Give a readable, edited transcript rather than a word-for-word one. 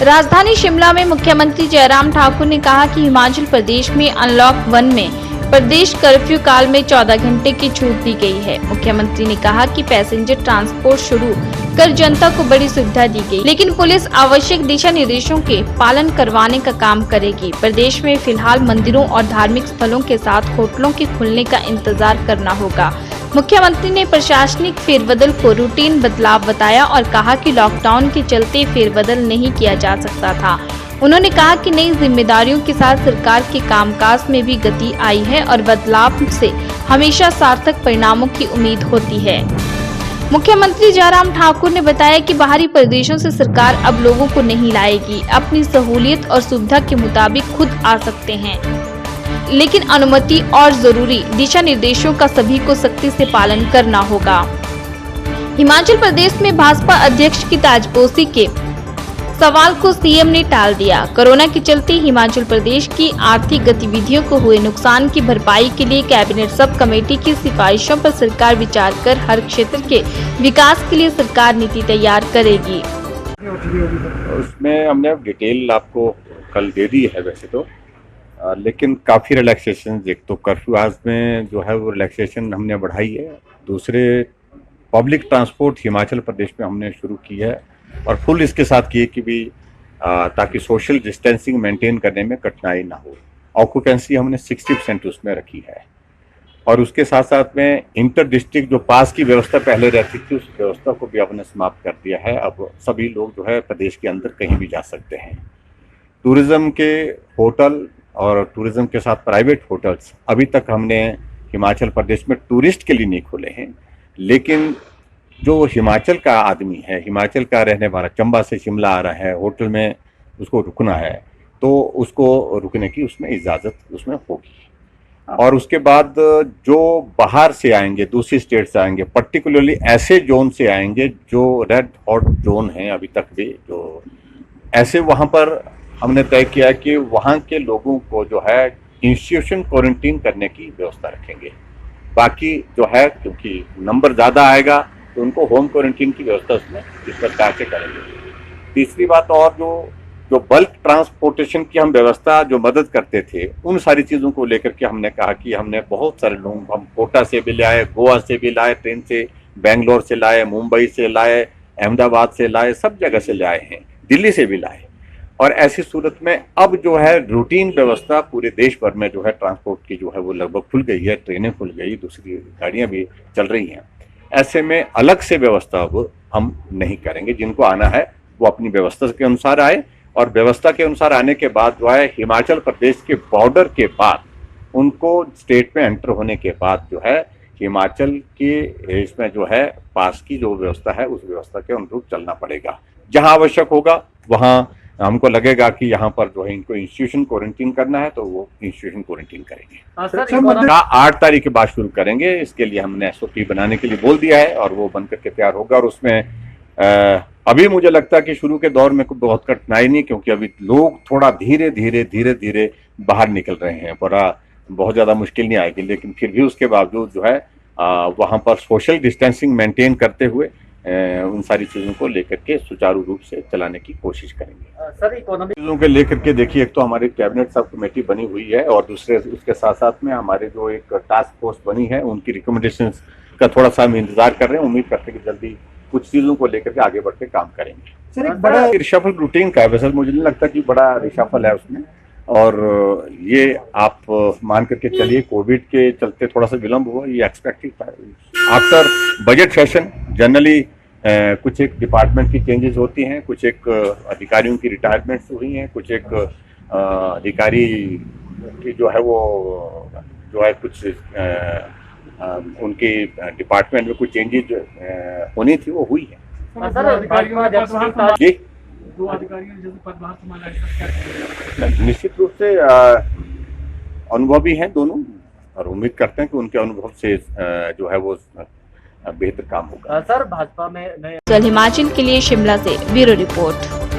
राजधानी शिमला में मुख्यमंत्री जयराम ठाकुर ने कहा कि हिमाचल प्रदेश में अनलॉक 1 में प्रदेश कर्फ्यू काल में 14 घंटे की छूट दी गई है। मुख्यमंत्री ने कहा कि पैसेंजर ट्रांसपोर्ट शुरू कर जनता को बड़ी सुविधा दी गई, लेकिन पुलिस आवश्यक दिशा निर्देशों के पालन करवाने का काम करेगी। प्रदेश में फिलहाल मंदिरों और धार्मिक स्थलों के साथ होटलों के खुलने का इंतजार करना होगा। मुख्यमंत्री ने प्रशासनिक फेरबदल को रूटीन बदलाव बताया और कहा कि लॉकडाउन के चलते फेरबदल नहीं किया जा सकता था। उन्होंने कहा कि नई जिम्मेदारियों के साथ सरकार के कामकाज में भी गति आई है और बदलाव से हमेशा सार्थक परिणामों की उम्मीद होती है। मुख्यमंत्री जयराम ठाकुर ने बताया कि बाहरी प्रदेशों से सरकार अब लोगों को नहीं लाएगी, अपनी सहूलियत और सुविधा के मुताबिक खुद आ सकते हैं, लेकिन अनुमति और जरूरी दिशा निर्देशों का सभी को सख्ती से पालन करना होगा। हिमाचल प्रदेश में भाजपा अध्यक्ष की ताजपोशी के सवाल को सीएम ने टाल दिया। कोरोना के चलते हिमाचल प्रदेश की आर्थिक गतिविधियों को हुए नुकसान की भरपाई के लिए कैबिनेट सब कमेटी की सिफारिशों पर सरकार विचार कर हर क्षेत्र के विकास के लिए सरकार नीति तैयार करेगी। उसमें हमने डिटेल आपको कल दे दी है वैसे तो, लेकिन काफ़ी रिलैक्सेशन, एक तो कर्फ्यू आज में जो है वो रिलैक्सेशन हमने बढ़ाई है, दूसरे पब्लिक ट्रांसपोर्ट हिमाचल प्रदेश में हमने शुरू की है और फुल इसके साथ किए कि भी ताकि सोशल डिस्टेंसिंग मेंटेन करने में कठिनाई ना हो। ऑक्यूपेंसी हमने 60% उसमें रखी है और उसके साथ साथ में इंटर डिस्ट्रिक्ट जो पास की व्यवस्था पहले रहती थी उस व्यवस्था को भी हमने समाप्त कर दिया है। अब सभी लोग जो है प्रदेश के अंदर कहीं भी जा सकते हैं। टूरिज्म के होटल और टूरिज्म के साथ प्राइवेट होटल्स अभी तक हमने हिमाचल प्रदेश में टूरिस्ट के लिए नहीं खोले हैं, लेकिन जो हिमाचल का आदमी है, हिमाचल का रहने वाला चंबा से शिमला आ रहा है, होटल में उसको रुकना है तो उसको रुकने की उसमें इजाज़त उसमें होगी। और उसके बाद जो बाहर से आएंगे, दूसरी स्टेट से आएंगे, पर्टिकुलरली ऐसे जोन से आएंगे जो रेड हॉट जोन हैं अभी तक भी, जो ऐसे वहाँ पर हमने तय किया कि वहाँ के लोगों को जो है इंस्टीट्यूशन क्वारंटीन करने की व्यवस्था रखेंगे। बाकी जो है क्योंकि नंबर ज़्यादा आएगा तो उनको होम क्वारंटीन की व्यवस्था उसमें इस प्रकार से करेंगे। तीसरी बात, और जो बल्क ट्रांसपोर्टेशन की हम व्यवस्था जो मदद करते थे उन सारी चीज़ों को लेकर के हमने कहा कि हमने बहुत सारे लोग हम कोटा से भी लाए, गोवा से भी लाए, ट्रेन से बेंगलोर से लाए, मुंबई से लाए, अहमदाबाद से लाए, सब जगह से लाए हैं, दिल्ली से भी लाए। और ऐसी सूरत में अब जो है रूटीन व्यवस्था पूरे देश भर में जो है ट्रांसपोर्ट की जो है वो लगभग खुल गई है, ट्रेनें खुल गई, दूसरी गाड़ियां भी चल रही हैं। ऐसे में अलग से व्यवस्था अब हम नहीं करेंगे, जिनको आना है वो अपनी व्यवस्था के अनुसार आए और व्यवस्था के अनुसार आने के बाद जो है हिमाचल प्रदेश के बॉर्डर के बाद उनको स्टेट में एंटर होने के बाद जो है हिमाचल के इसमें जो है पास की जो व्यवस्था है उस व्यवस्था के अनुरूप चलना पड़ेगा। जहाँ आवश्यक होगा वहाँ हमको लगेगा कि यहाँ पर जो है इनको इंस्टीट्यूशन क्वारंटीन करना है तो वो इंस्टीट्यूशन क्वारंटीन करेंगे। 8 तारीख के बाद शुरू करेंगे। इसके लिए हमने SOP बनाने के लिए बोल दिया है और वो बनकर के तैयार होगा। और उसमें अभी मुझे लगता है कि शुरू के दौर में बहुत कठिनाई नहीं, क्योंकि अभी लोग थोड़ा धीरे धीरे बाहर निकल रहे हैं, बहुत ज़्यादा मुश्किल नहीं आएगी, लेकिन फिर भी उसके बावजूद जो है वहाँ पर सोशल डिस्टेंसिंग मेंटेन करते हुए उन सारी चीज़ों को लेकर के सुचारू रूप से चलाने की कोशिश करेंगे। सर, इकोनॉमिक चीज़ों के लेकर के देखिए, एक तो हमारी कैबिनेट सब कमेटी बनी हुई है और दूसरे उसके साथ साथ में हमारे जो एक टास्क फोर्स बनी है उनकी रिकमेंडेशंस का थोड़ा सा हम इंतजार कर रहे हैं। उम्मीद करते हैं कि जल्दी कुछ चीज़ों को लेकर के आगे बढ़ के काम करेंगे। सर, एक बड़ा रिशफल रूटीन का है, वैसे मुझे नहीं लगता कि बड़ा रिशफल है उसमें, और ये आप मान करके चलिए कोविड के चलते थोड़ा सा विलम्ब हुआ, ये एक्सपेक्टेड था। आफ्टर बजट सेशन जनरली कुछ एक डिपार्टमेंट की चेंजेस होती हैं, कुछ एक अधिकारियों की रिटायरमेंट्स हुई हैं, कुछ एक अधिकारी की जो है वो जो है कुछ उनके डिपार्टमेंट में कुछ चेंजेस होनी थी, वो हुई है। जी, निश्चित रूप से अनुभवी हैं दोनों और उम्मीद करते हैं कि उनके अनुभव से जो है वो बेहतर काम होगा। सर, भाजपा में हिमाचल के लिए शिमला से ब्यूरो रिपोर्ट।